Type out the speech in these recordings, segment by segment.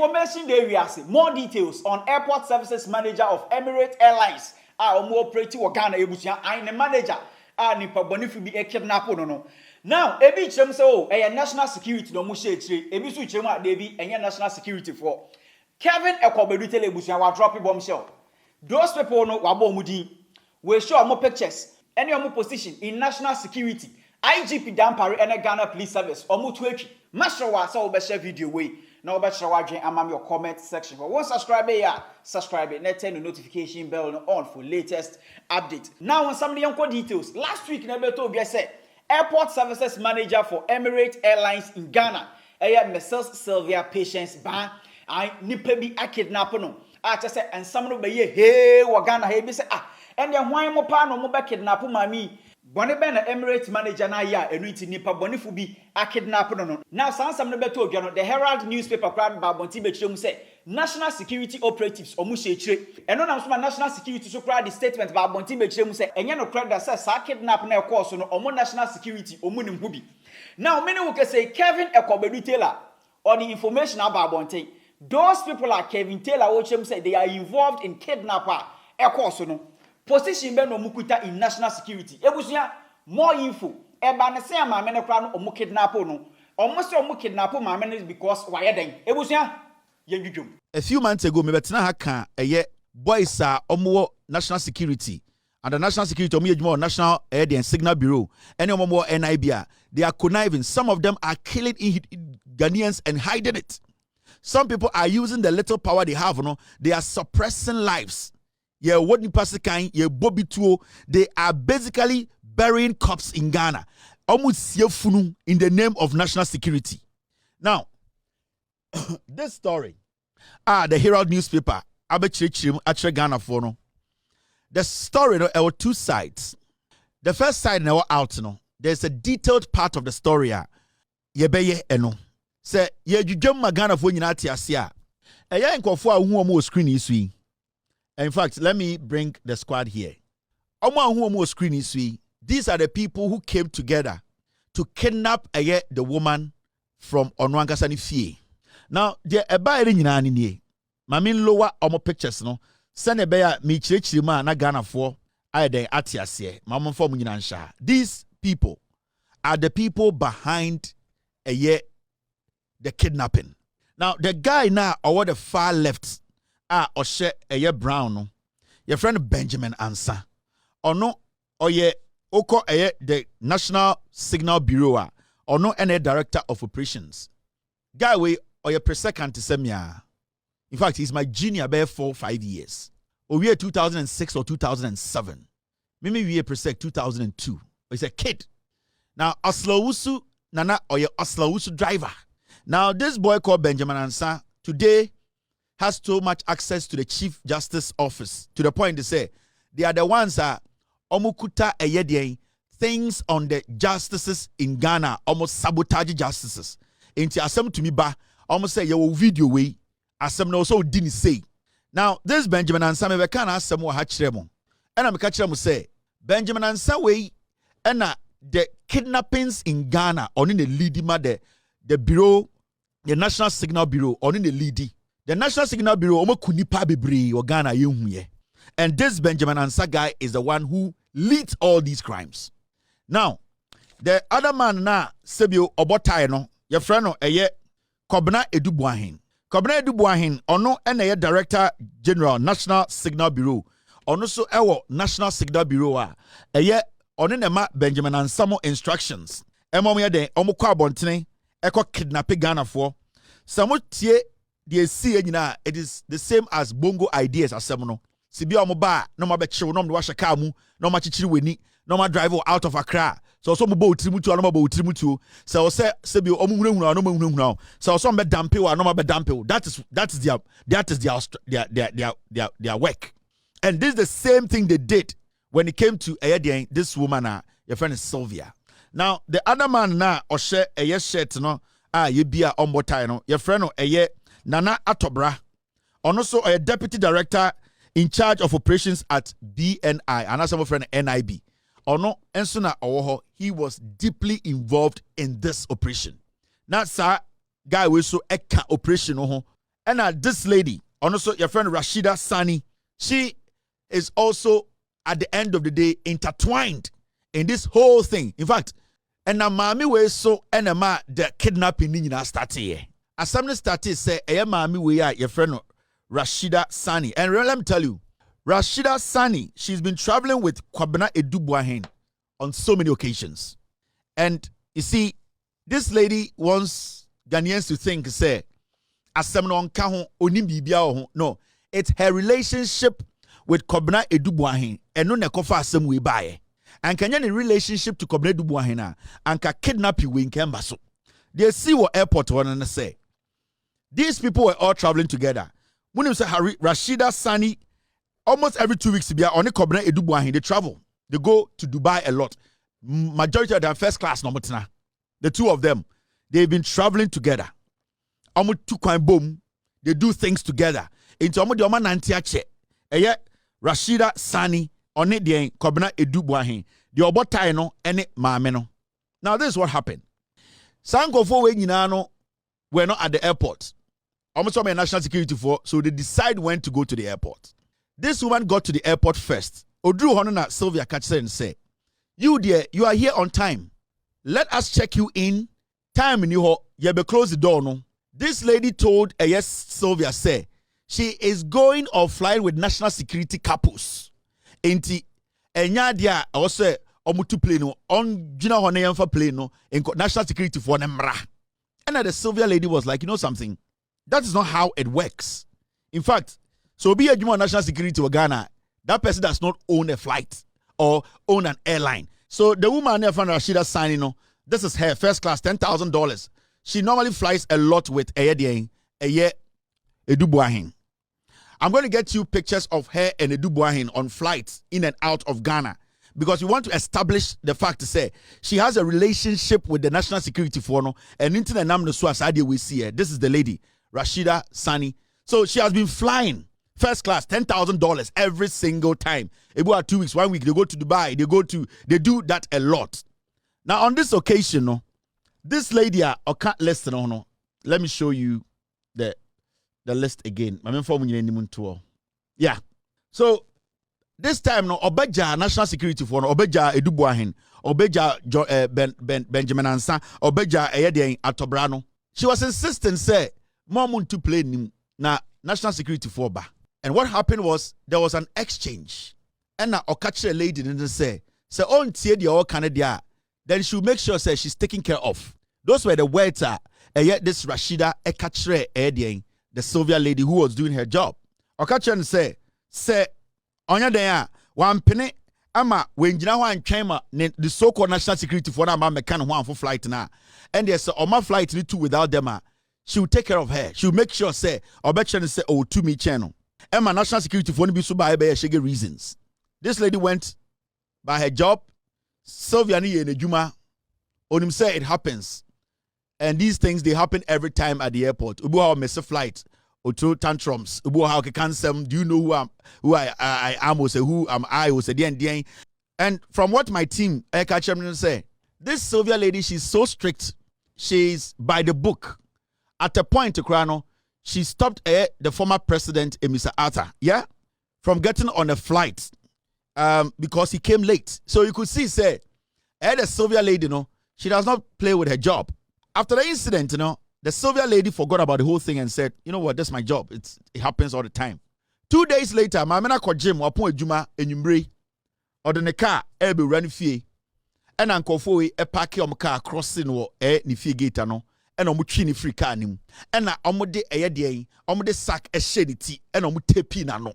Information there we are more details on airport services manager of Emirates Airlines. Omo operate wo Ghana ebusia I the manager nipa bonifu bi kidnap no. Now ebi chem say oh national security no mo share chire ebi so chem a dey bi national security for Kevin Ekobedute ebusia wa drop bombshell. Those people no wa bo mudin we show more pictures any omo position in national security IGP Dampare and Ghana Police Service omo tuetwi masho wa say we share video way. Now, among your comment section. For one subscriber, subscribe it. Turn the notification bell on for latest update. Now, on some of the details. Last week, I said airport services manager for Emirates Airlines in Ghana. Mrs. Sylvia patients ban. I nipebi a kidnapping. I just said, and some of the hey, Ghana hey, say and then why mo pa no mo be kidnap mami. Bone be na Emirates manager na ya enuiti nipa bone fu bi a kidnap no. Now some no beto odwa no the Herald newspaper crowd ba bonti be kyerem say national security operatives omu hyekyire. Eno na so national security so crowd the statement ba bonti be kyerem say enye no crowd that say sa kidnap na e so no omu national security omu nim hu bi. Now many will say Kevin Ekobedute Taylor or the information about bonti. Those people are Kevin Taylor which say they are involved in kidnapper e so no. Position be no mukuta in national security. Ebusia more info. Eba ne se amaame ne kra no omu kidnap no. Omu se omu kidnap maame ne because why den. Ebusia yedwudwum. A few months ago me betena ha kan boys are omu national security. And the national security omu yedwuma national air and signal bureau. Any omu NIB they are conniving. Some of them are killing Ghanaians and hiding it. Some people are using the little power they have, no. They are suppressing lives. Yeah, what you pass kind, yeah, Bobby Tuo, they are basically burying cops in Ghana. Almost funu in the name of national security. Now, this story, the Herald newspaper, Abechichim Ghana for no. The story, there were two sides. The first side now out, no. There's a detailed part of the story. Yebeye eno. Say, ye jujum Ghana for Unity Asia. A young kofua who more screen is we. In fact, let me bring the squad here. These are the people who came together to kidnap the woman from Onwankasani Fie. Now, there are about Mamin lower omo pictures no. Send a bear me chirima na Ghana for I atiasie. Mamma for Muninansha. These people are the people behind the kidnapping. Now, the guy now over the far left. Oshe eye brown no. Your friend Benjamin Ansa. Or no, or ye oko the National Signal Bureau. Or no any director of operations. Guy we or your per-second to semia. In fact, he's my junior by 4 or 5 years. Or we 2006 or 2007. Maybe we per-sec 2002. He's a kid. Now Oslawusu nana or your Oslawusu driver. Now this boy called Benjamin Ansa today has so much access to the Chief Justice Office to the point they say they are the ones that omukuta things on the justices in Ghana almost sabotage justices. Into asem to me ba almost say your video way asem no so didn't say. Now this Benjamin Ansa me can asem wa hachiremo. And I'm catching say Benjamin Ansa way and the kidnappings in Ghana on in the leading the bureau, the National Signal Bureau on in the leading. The National Signal Bureau kunipa bebre or Ghana yehuye. And this Benjamin Ansa guy is the one who leads all these crimes. Now, the other man na Sebio Obotai no, your friend no Kobna Edubuahin. Kobna Edubuahin ono ene Director General National Signal Bureau. Ono so ewo National Signal Bureau ono nema Benjamin Ansamo instructions. Emo me de omo kwa bontene eko kidnap Ghana for. Samo tie they see it is the same as bongo ideas as semono. Sibi omoba no ma be chill no wa shaka mu no ma chichiri weni no ma drive out of Accra. So mo bo trimutu no ma bo trimutu. So say sebi omo hunahuna no ma hunahuna. So be dampe wa no ma be dampe. That is their work. And this is the same thing they did when it came to this woman your friend is Sylvia. Now the other man na oshe shirt no ye bia ombotai no your friend no Nana Atobra, also a deputy director in charge of operations at BNI, and as my friend NIB. Ono Ensuna Owoho, he was deeply involved in this operation. Now, sir, guy we so eka operation And this lady, also your friend Rashida Sani, she is also at the end of the day intertwined in this whole thing. In fact, and now mami we so enema the kidnapping ni na start here. As something started say, mami we your friend Rashida Sani. And let me tell you, Rashida Sani, she's been traveling with Kwabena Edubuahin on so many occasions. And you see, this lady wants Ghanaians to think, say, no, it's her relationship with Kwabena Edubuahin and no nekofa asem we buy. And can you relationship to Kwabena Edubuahin and ka kidnap you in Kembaso? They see what airport one and say. These people were all traveling together. When you say Rashida Sani, almost every 2 weeks, they are on a Kwabena Edubuahin. They travel. They go to Dubai a lot. Majority of them first class number 10. The two of them, they've been traveling together. They do things together. Into Nantiache. Rashida Sani on it the Kwabena Edubuahin. The obotaino ene maameno. Now this is what happened. Sankofo we nyinano were not at the airport. Almost some national security for, so they decide when to go to the airport. This woman got to the airport first. Odru Honona Sylvia catch and say, "You dear, you are here on time. Let us check you in. Time in you be close the door no." This lady told yes Sylvia say she is going or flying with national security couples. Enti enya dia also omutu plane no on gina hone for plane no in national security for nemra. And the Sylvia lady was like, you know something? That is not how it works. In fact, so be a national security of Ghana, that person does not own a flight or own an airline. So the woman here from Rashida Sani, this is her first class, $10,000. She normally flies a lot with Edubuahin. I'm going to get you pictures of her and Edubuahin on flights in and out of Ghana because we want to establish the fact to say she has a relationship with the national security for and internet namno suasadi we see her. This is the lady, Rashida Sani. So she has been flying first class, $10,000 every single time. About 2 weeks, 1 week, they go to Dubai, they do that a lot. Now on this occasion, this lady, I can't listen, let me show you the list again. Yeah. So this time, Obeja National Security for Obeja Edubuahin, Obeja Benjamin Ansa, Obeja Eyedien Atobrano. She was insisting, say, Momun to play na National Security for ba. And what happened was there was an exchange. And now Okache lady didn't say on the all Canada, then she'll make sure say she's taken care of. Those were the words and yet this Rashida Ekatre Edien, the Sylvia lady who was doing her job. Okache say onya den one penny ama when jina ho antwema the so-called national security for na ma mekan ho for flight na. And there's my flight need to without them she will take care of her. She will make sure say obeche say oh to me channel. Emma national security for be so by shege reasons. This lady went by her job. Sylvia ni in Juma. On him say it happens. And these things they happen every time at the airport. Ubu how miss a flight or two tantrums. Ubu how can some do you know who I am or say who am I or say the and from what my team say, this Sylvia lady, she's so strict. She's by the book. At a point to Krano, she stopped the former president, Mr. Atta, from getting on a flight because he came late. So you could see, say, the Sylvia lady, she does not play with her job. After the incident, the Sylvia lady forgot about the whole thing and said, you know what, that's my job. It happens all the time. 2 days later, my man called Jim, wapon Juma, enyumbre, or the car, be running fee, and Uncle Foy, a packet of car crossing or ni fee gate, and omu free car nim, and na omode eyede, omode sack a shady tea, and omu tepi no,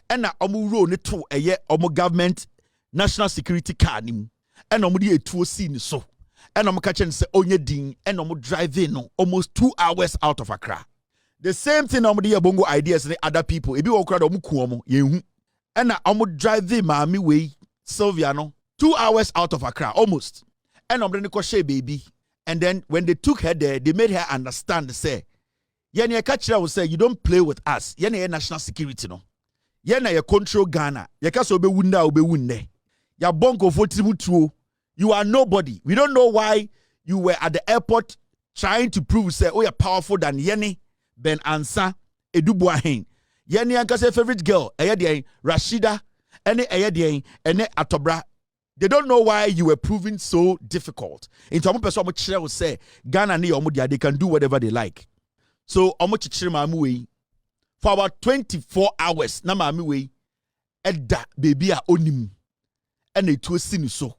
and na omu roll ne to omu government national security car nim, and omu di 2 scene so. And I'm catching say onye ding and I'm driving almost 2 hours out of Accra. The same thing I'm the bongo ideas and other people. If you walk around yehu. And I'm driving mami way Sylvia 2 hours out of Accra almost. And I'm going to baby. And then when they took her there, they made her understand say, Yenya catcher will say you don't play with us. Yenya national security Yenya you control Ghana. Yakaso be wunda obe wunde. Ya bongo votimu. You are nobody. We don't know why you were at the airport trying to prove, say, oh, you're powerful than Yenny. Ben Ansa Edubuahin. Yeni ankase favorite girl, Rashida, ene ene Atobra. They don't know why you were proving so difficult. In some person will say, Ghana ni omudia, they can do whatever they like. So omo chichire mamu for about 24 hours. Na mamu we edda baby a onim. And it was seen so.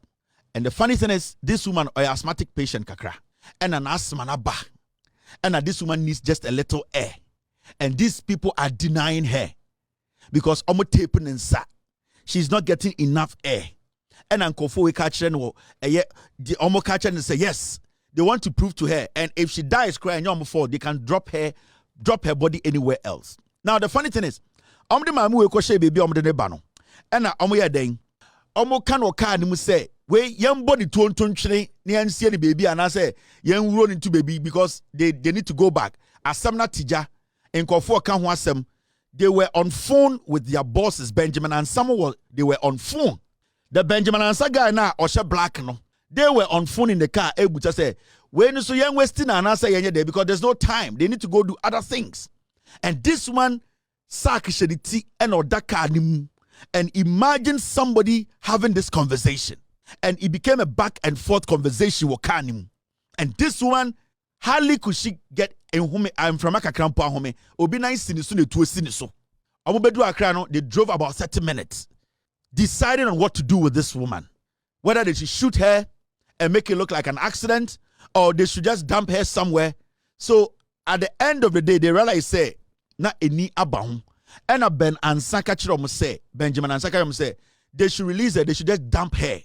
And the funny thing is, this woman an asthmatic patient kakra. And an asthma na ba. And this woman needs just a little air. And these people are denying her. Because omo taping and sa. She's not getting enough air. And Ankofo we catch her no the omo catch her and say yes. They want to prove to her. And if she dies crying, they can drop her body anywhere else. Now the funny thing is, the mamu we koshe baby de bano. And omo ya den. Omo kan oka ni mu say, we young body to twene ni ansie the baby and I say young run into baby because they need to go back. Asamna tija Nkofo kan ho asem. They were on phone with their bosses, Benjamin and Samuel. They were on phone. The Benjamin and Saga na Osha Black no. They were on phone in the car. Able to say, when so young Westin and I say there because there's no time. They need to go do other things. And this one, Sakishaditi and Odaka. And imagine somebody having this conversation. And it became a back and forth conversation with Kanim. And this one, hardly could she get in home. I'm from Akakrampa home. Obi nice in the to a siniso. Amubedu Akrano, they drove about 30 minutes, deciding on what to do with this woman. Whether they should shoot her and make it look like an accident, or they should just dump her somewhere. So at the end of the day, they realize say, na eni abahum. And a Ben Ansaka Chirom say, Benjamin Ansaka say, they should release her, they should just dump her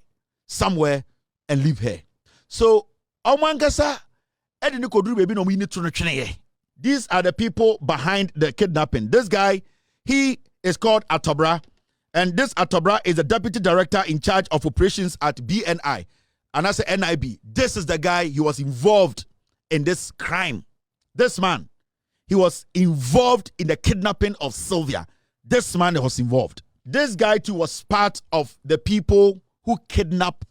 somewhere and leave her. So Omangasa these are the people behind the kidnapping. This guy, he is called Atobra, and this Atobra is the deputy director in charge of operations at BNI, and I say NIB. This is the guy, he was involved in this crime. This man, he was involved in the kidnapping of Sylvia. This man was involved. This guy too was part of the people who kidnapped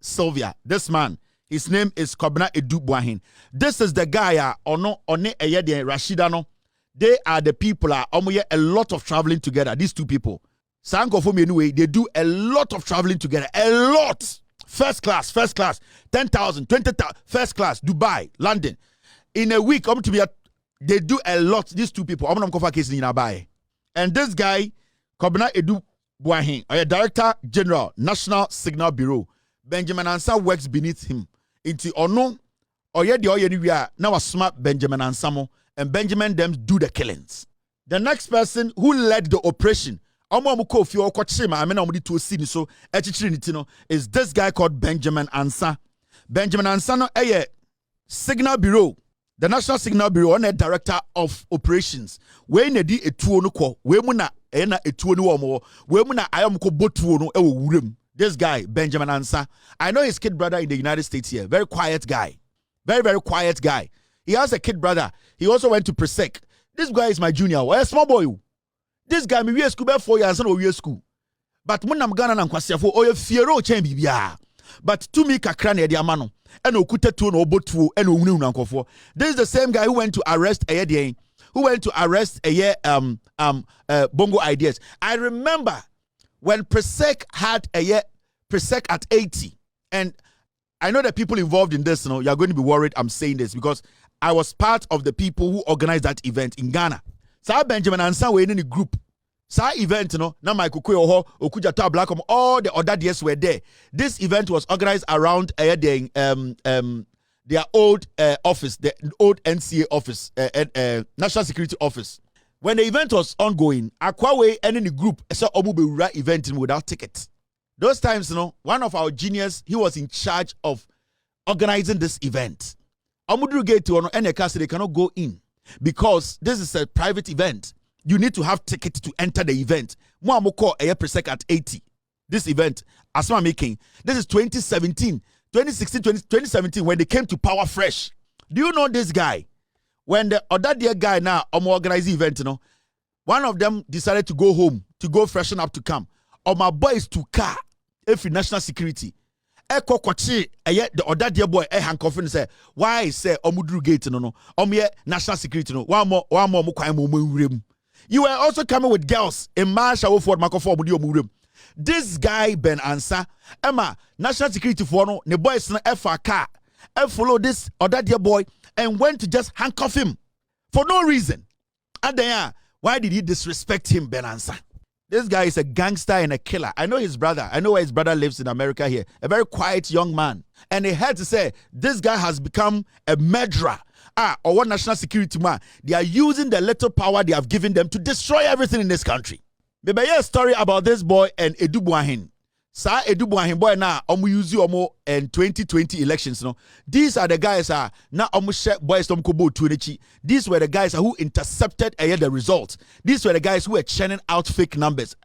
Sylvia. This man, his name is Kidnαpped Of Emirates. This is the guy Rashida no. They are the people a lot of traveling together. These two people. Sanko for me anyway, they do a lot of traveling together. A lot. First class, 10,000, 20,000, first class, Dubai, London. In a week, they do a lot. These two people. I'm going case in Abai. And this guy, Kidnαpped Of Emirates, Director General, National Signal Bureau. Benjamin Ansa works beneath him. Into ono, we are now a smart Benjamin Ansamo, and Benjamin them do the killings. The next person who led the operation, is this guy called Benjamin Ansa. Benjamin Ansa no Signal Bureau, the National Signal Bureau, on a director of operations. We need a tuo no ko, we muna ena a tuo no mo, we muna ayam ko botuo no wurim. This guy, Benjamin Ansa, I know his kid brother in the United States here. Very quiet guy. Very, very quiet guy. He has a kid brother. He also went to Presec. This guy is my junior. Well, a small boy. This guy, we school about 4 years and we school. But when I'm gonna nankwasiafo, or your fiero chain bibia. But to me, kakrane di amano. And okute tu no obotu and unu nankofo. This is the same guy who went to arrest Bongo Ideas. I remember when Presec had Presec at 80, and I know that people involved in this, you're going to be worried I'm saying this because I was part of the people who organized that event in Ghana. So Benjamin Ansa were in the group. So event, na my kukuyo okuja to blackom, all the other DS were there. This event was organized around their old office, the old NCA office, National Security Office. When the event was ongoing, Akwawe and in the group saw Omubewura event without tickets. Those times, one of our juniors, he was in charge of organizing this event. Omudru gate to NK so they cannot go in because this is a private event. You need to have tickets to enter the event. Muamoko Presec at 80. This event, Asma making. This is 2017, 2016, 2017 when they came to Power Fresh. Do you know this guy? When the other dear guy now organize the event, one of them decided to go home, to go freshen up to come. Or my boys to car, every national security. Eko kwachi the other dear boy handcuffing say why say omudru gate no national security no one more mukwa. You were also coming with girls in Marsha Ford Makofo Mudio. This guy Ben Ansa Emma national security for no the boys no F car and follow this other dear boy and went to just handcuff him for no reason. And then why did he disrespect him, Ben Ansa? This guy is a gangster and a killer. I know his brother. I know where his brother lives in America here. A very quiet young man. And they had to say, this guy has become a murderer. Or what national security man. They are using the little power they have given them to destroy everything in this country. Maybe a story about this boy and Edubuahin. Sa Edubuahin boy na omu use omo in 2020 elections. No, these are the guys na omu share boys tom kobo tunechi. These were the guys who intercepted the results. These were the guys who were churning out fake numbers.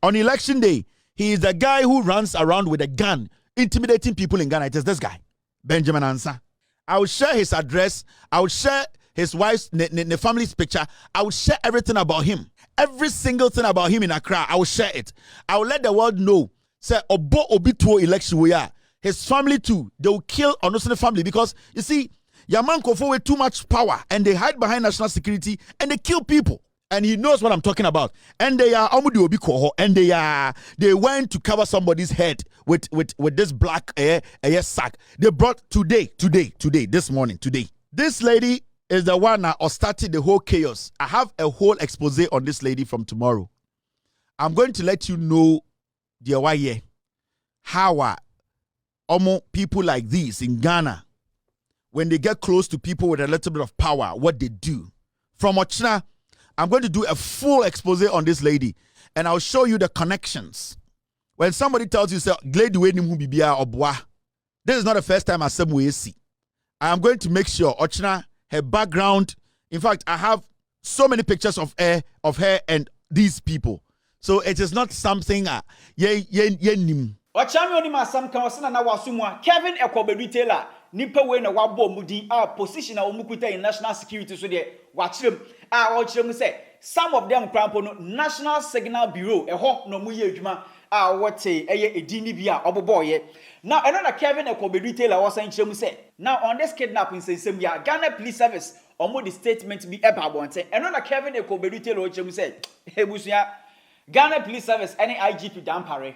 On election day, he is the guy who runs around with a gun, intimidating people in Ghana. It is this guy, Benjamin Ansa. I will share his address. I will share his wife's family's picture. I will share everything about him. Every single thing about him in Accra, I will share it. I will let the world know. Say, Obo Obituo election we are. His family too. They will kill Onosene family because, you see, Yaman Kofo with too much power and they hide behind national security and they kill people. And he knows what I'm talking about. And they are Omudi Obi Koho and they went to cover somebody's head with this black sack. They brought today, this morning. This lady is the one that started the whole chaos. I have a whole expose on this lady from tomorrow. I'm going to let you know the why how people like this in Ghana, when they get close to people with a little bit of power, what they do. From Ochina, I'm going to do a full expose on this lady, and I'll show you the connections. When somebody tells you, say, this is not the first time I see. I am going to make sure Ochina, her background. In fact, I have so many pictures of her and these people. So it is not something nim. Ochami oni masam kan osina na wasumwa Kevin Ekobedi Taylor nipa we na wabo mudi position a omukuta in national security so de wachirem ochirem say some of them crampo no National Signal Bureau eho no mu ye adwuma wote edini bia oboboye. Now another Kevin Ekobedi Taylor was saying chirem say now on this kidnapping sensem ya Ghana Police Service omo the statement be eba bonte. Another Kevin Ekobedi Taylor chirem say ebusia Ghana Police Service any IGP dampare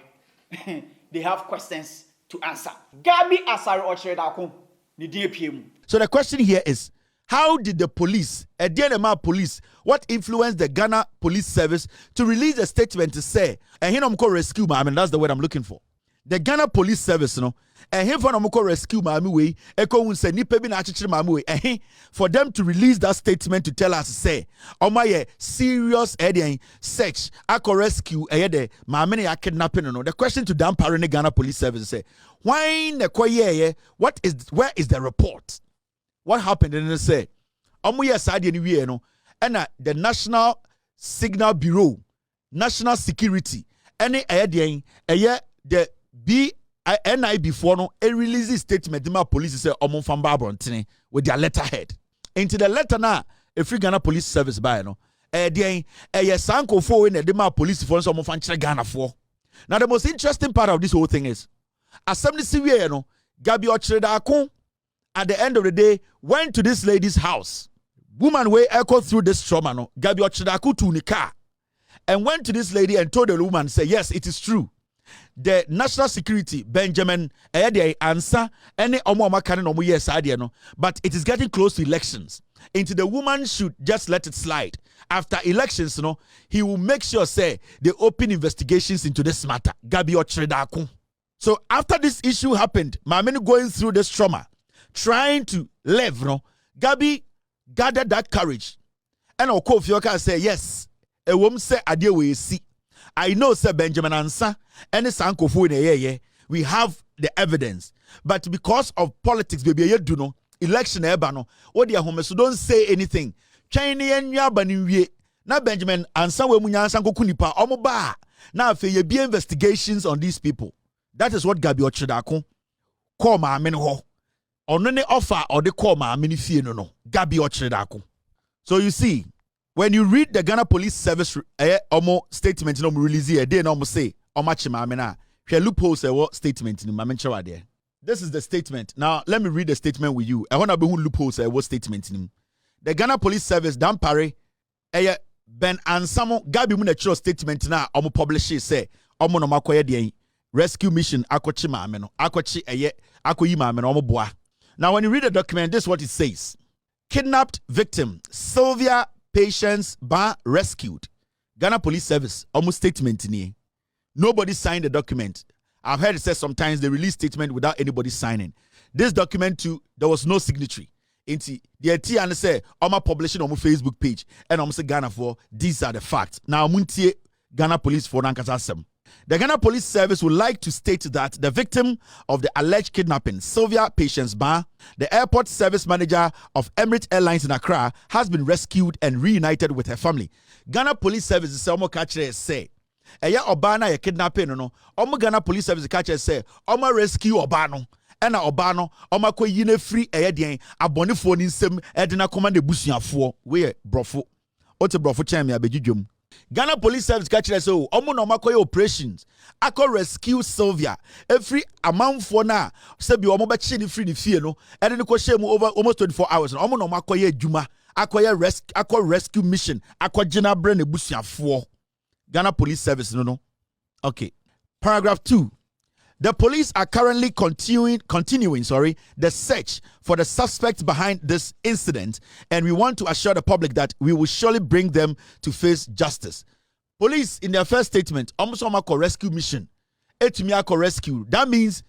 they have questions to answer. Gabby IGP So the question here is, how did the police, a DNMA police, what influenced the Ghana Police Service to release a statement to say, and here I'm called rescue, I mean, that's the word I'm looking for. The Ghana Police Service, and here for I'm called rescue, for them to release that statement to tell us, say, oh my serious search, I could rescue, my kidnapping. The question to them, parent Ghana Police Service, say, why where is the report? What happened? And they say, and the National Signal Bureau, National Security, the NI before no a release statement the police say omo with their letterhead. Into the letter now, a free Ghana Police Service by no sanko for in the police for some of Ghana for. Now the most interesting part of this whole thing is assembly severe no Gabby IGP at the end of the day went to this lady's house. Woman way echoed through this trauma no Gabby IGP to nika and went to this lady and told the woman say yes it is true. The national security Benjamin answer any but it is getting close to elections. Into the woman should just let it slide. After elections, he will make sure say they open investigations into this matter. Gabby IGP. So after this issue happened, Mameni going through this trauma, trying to live, Gabby gathered that courage. And Okofioka say yes, a woman say adia we see. I know, Sir Benjamin Ansa, and Sankofu in we have the evidence. But because of politics, baby, you do know, election ebano, what dear home, so don't say anything. China and Yabani, now Benjamin Ansa, we munya Sanko Kunipa, Omoba. Now, if you be investigations on these people, that is what Gabby IGP call my menho. On any offer or the call my mini no Gabby IGP. So you see, when you read the Ghana Police Service statement, release a day, no say, Here loopholes what statement in my mention there. This is the statement. Now let me read the statement with you. I want to be who loopholes what statement in. The Ghana Police Service Dan Pare Ben Ansamo Gabby Munachro statement na omo publish say omo no makoye de rescue mission akochi maame no akochi akoyi maame no omo boa. Now when you read the document, this is what it says. Kidnapped victim Sylvia patients bar rescued. Ghana Police Service almost statement in. Nobody signed the document. I've heard it says sometimes they release statement without anybody signing. This document too, there was no signatory. Inti the T and say I'm publishing on my Facebook page and I'm say Ghana for these are the facts. Now muntie Ghana Police for Nankasasem. The Ghana Police Service would like to state that the victim of the alleged kidnapping, Sylvia Patience Bar, the airport service manager of Emirates Airlines in Accra, has been rescued and reunited with her family. Ghana Police Service say omo catch say eya oba na ye kidnapping no omo Ghana Police Service catch say omo rescue oba no ena oba no omo akoyi na free eya den abonefo ni nsem edina command ebusuafo we brofo ote brofo chen me abejidwom. Ghana Police Service catch say omo no makoye operations akọ rescue Sylvia every amount for na say bi omo be chi ni free ni fie no ede ni ko share over almost 24 hours omo no makoye adwuma akọ rescue mission akọ gina bre na ebusuafo. Ghana Police Service no. Okay. Paragraph 2. The police are currently continuing the search for the suspects behind this incident, and we want to assure the public that we will surely bring them to face justice. Police, in their first statement, almost rescue mission. Etumiako rescue. That means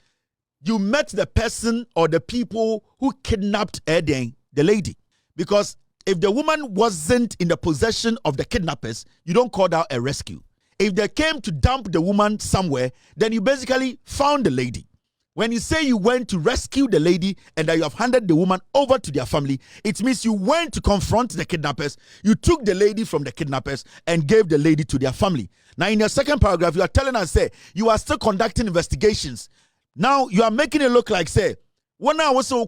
you met the person or the people who kidnapped Eden, the lady. Because if the woman wasn't in the possession of the kidnappers, you don't call that a rescue. If they came to dump the woman somewhere, then you basically found the lady. When you say you went to rescue the lady and that you have handed the woman over to their family, it means you went to confront the kidnappers, you took the lady from the kidnappers and gave the lady to their family. Now in your second paragraph, you are telling us, say, you are still conducting investigations. Now you are making it look like, say, one also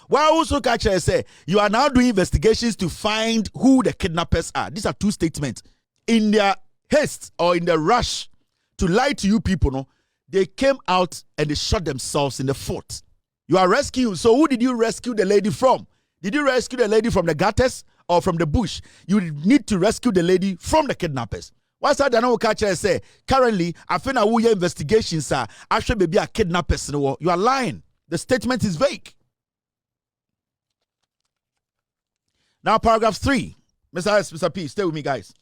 why also catch say you are now doing investigations to find who the kidnappers are. These are two statements. In their haste or in the rush to lie to you people, no, they came out and they shot themselves in the foot. You are rescuing. So who did you rescue the lady from? Did you rescue the lady from the gutters or from the bush? You need to rescue the lady from the kidnappers. What's that? I know catch say currently I feel now your investigations are actually maybe a kidnappers. You are lying. The statement is vague. Now paragraph 3. Mr. P, stay with me, guys.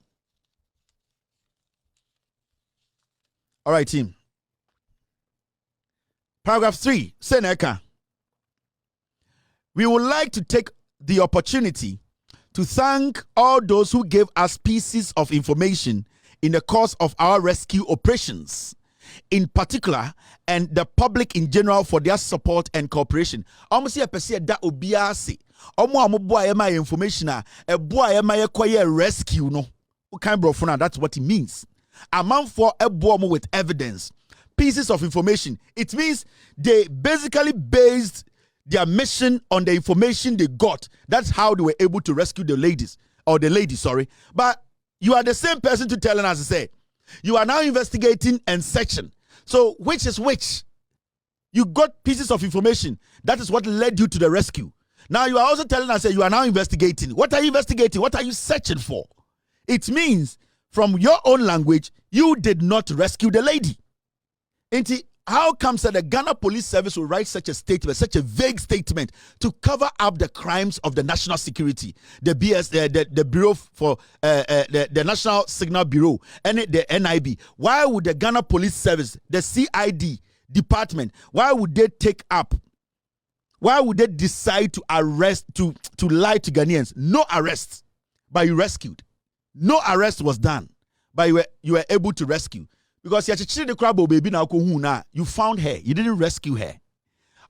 All right, team. Paragraph 3. Seneka. We would like to take the opportunity to thank all those who gave us pieces of information in the course of our rescue operations, in particular, and the public in general for their support and cooperation. Almost a person that obiase. Information a boy rescue no. That's what it means. Amount for a boy with evidence, pieces of information. It means they basically based their mission on the information they got. That's how they were able to rescue the ladies or the lady. Sorry, but you are the same person to telling us to say you are now investigating and searching. So which is which? You got pieces of information. That is what led you to the rescue. Now you are also telling us that you are now investigating. What are you investigating? What are you searching for? It means from your own language, you did not rescue the lady. How comes that the Ghana Police Service will write such a statement, such a vague statement to cover up the crimes of the national security, the the Bureau for the National Signal Bureau and the NIB? Why would the Ghana Police Service, the CID department, why would they take up? Why would they decide to arrest, to lie to Ghanaians? No arrest, but you rescued. No arrest was done, but you were able to rescue. Because you found her. You didn't rescue her.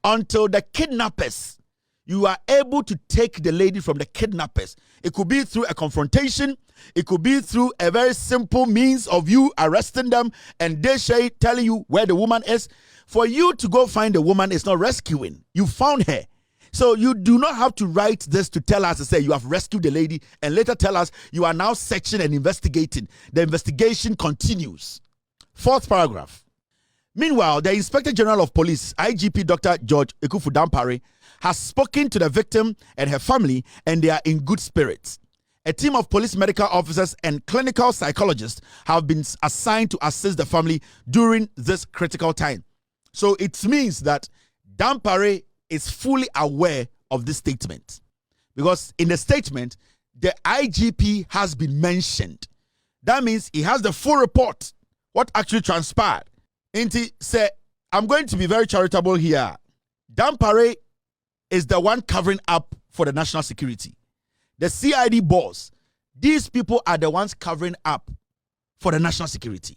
Until the kidnappers, you are able to take the lady from the kidnappers. It could be through a confrontation. It could be through a very simple means of you arresting them and they telling you where the woman is. For you to go find the woman is not rescuing. You found her. So you do not have to write this to tell us to say you have rescued the lady and later tell us you are now searching and investigating. The investigation continues. Fourth paragraph. Meanwhile, the Inspector General of Police, IGP Dr. George Akufo-Addo, has spoken to the victim and her family, and they are in good spirits. A team of police medical officers and clinical psychologists have been assigned to assist the family during this critical time. So it means that Dampare is fully aware of this statement, because in the statement, the IGP has been mentioned. That means he has the full report, what actually transpired. And he said, I'm going to be very charitable here. Dampare is the one covering up for the national security. The CID boss, these people are the ones covering up for the national security.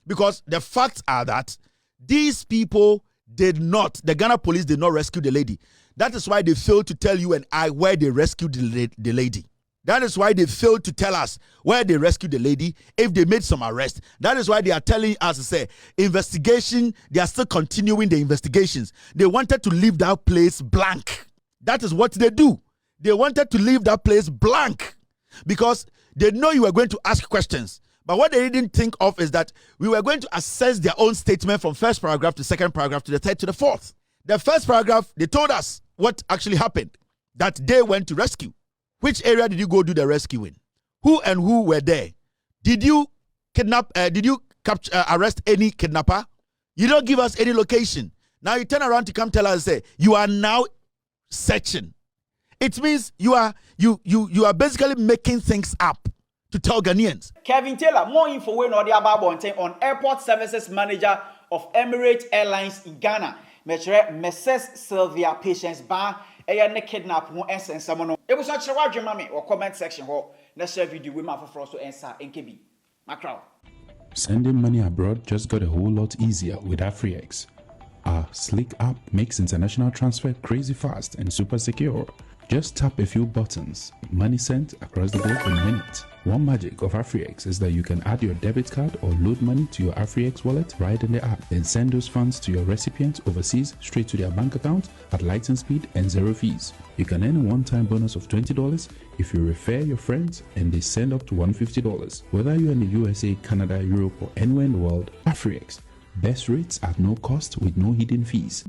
Because the facts are that these people the Ghana police did not rescue the lady. That is why they failed to tell you and I where they rescued the lady. That is why they failed to tell us where they rescued the lady, if they made some arrest. That is why they are telling us to say, investigation, they are still continuing the investigations. They wanted to leave that place blank. That is what they do. They wanted to leave that place blank because they know you were going to ask questions. But what they didn't think of is that we were going to assess their own statement from first paragraph to second paragraph to the third to the fourth. The first paragraph, they told us what actually happened, that they went to rescue. Which area did you go do the rescuing? Who and who were there? Did you arrest any kidnapper? You don't give us any location. Now you turn around to come tell us, say, you are now searching. It means you are basically making things up to tell Ghanaians. Kevin Taylor, more info on airport services manager of Emirates Airlines in Ghana. Mrs. Sylvia patients bar ne kidnap mo essence someone. It was such a large mammy or comment section ho. Let's share video with my for to answer in KB. Macro. Sending money abroad just got a whole lot easier with Afriex. Our sleek app makes international transfer crazy fast and super secure. Just tap a few buttons, money sent across the globe in minutes. One magic of Afriex is that you can add your debit card or load money to your Afriex wallet right in the app, then send those funds to your recipient overseas straight to their bank account at lightning speed and zero fees. You can earn a one-time bonus of $20 if you refer your friends and they send up to $150. Whether you're in the USA, Canada, Europe, or anywhere in the world, Afriex. Best rates at no cost with no hidden fees.